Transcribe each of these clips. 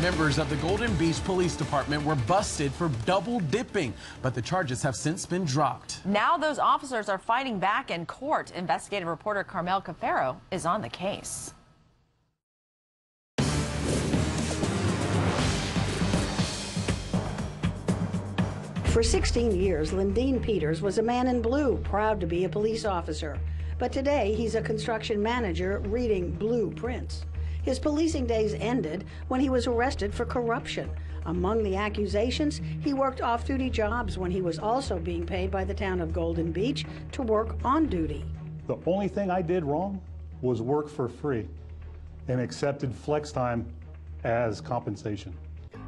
members of the Golden Beach Police Department were busted for double dipping, but the charges have since been dropped. Now those officers are fighting back in court. Investigative reporter Carmel Cafiero is on the case. For 16 years, Lyndean Peters was a man in blue, proud to be a police officer. But today, he's a construction manager reading blueprints. His policing days ended when he was arrested for corruption. Among the accusations, he worked off-duty jobs when he was also being paid by the town of Golden Beach to work on duty. The only thing I did wrong was work for free and accepted flex time as compensation.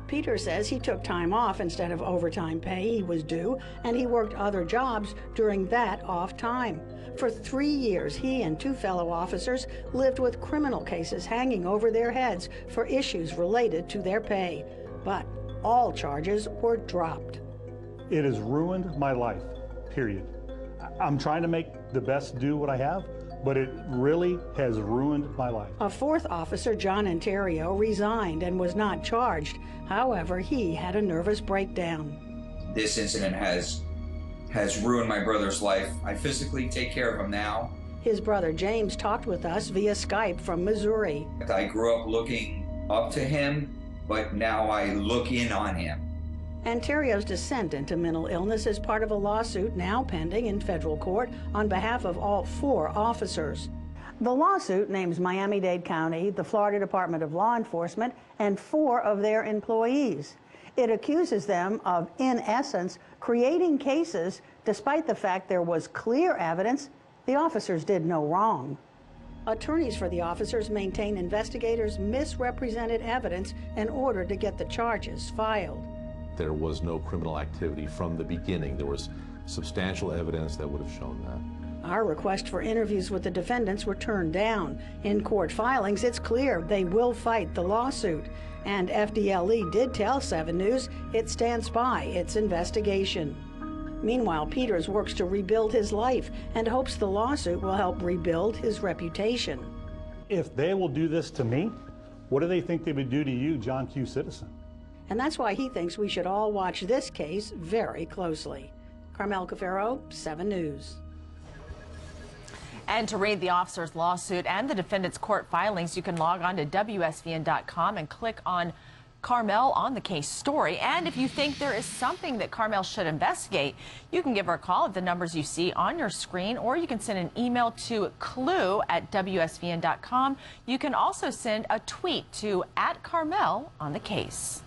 Peter says he took time off instead of overtime pay he was due, and he worked other jobs during that off time. For 3 years, he and 2 fellow officers lived with criminal cases hanging over their heads for issues related to their pay. But all charges were dropped. It has ruined my life, period. I'm trying to make the best do what I have, but it really has ruined my life. A 4th officer, John ANTERIO, resigned and was not charged. However, he had a nervous breakdown. This incident has ruined my brother's life. I physically take care of him now. His brother James talked with us via Skype from Missouri. I grew up looking up to him, but now I look in on him. ANTERIO's descent into mental illness is part of a lawsuit now pending in federal court on behalf of all 4 officers. The lawsuit names Miami-Dade County, the Florida Department of Law Enforcement, and 4 of their employees. It accuses them of, in essence, creating cases despite the fact there was clear evidence the officers did no wrong. Attorneys for the officers maintain investigators misrepresented evidence in order to get the charges filed. There was no criminal activity from the beginning. There was substantial evidence that would have shown that. Our request for interviews with the defendants were turned down. In court filings, it's clear they will fight the lawsuit. And FDLE did tell 7 News it stands by its investigation. Meanwhile, Peters works to rebuild his life and hopes the lawsuit will help rebuild his reputation. If they will do this to me, what do they think they would do to you, John Q. Citizen? And that's why he thinks we should all watch this case very closely. Carmel Cafiero, 7 News. And to read the officer's lawsuit and the defendant's court filings, you can log on to WSVN.com and click on Carmel on the case story. And if you think there is something that Carmel should investigate, you can give her a call at the numbers you see on your screen, or you can send an email to clue@WSVN.com. You can also send a tweet to @Carmel on the case.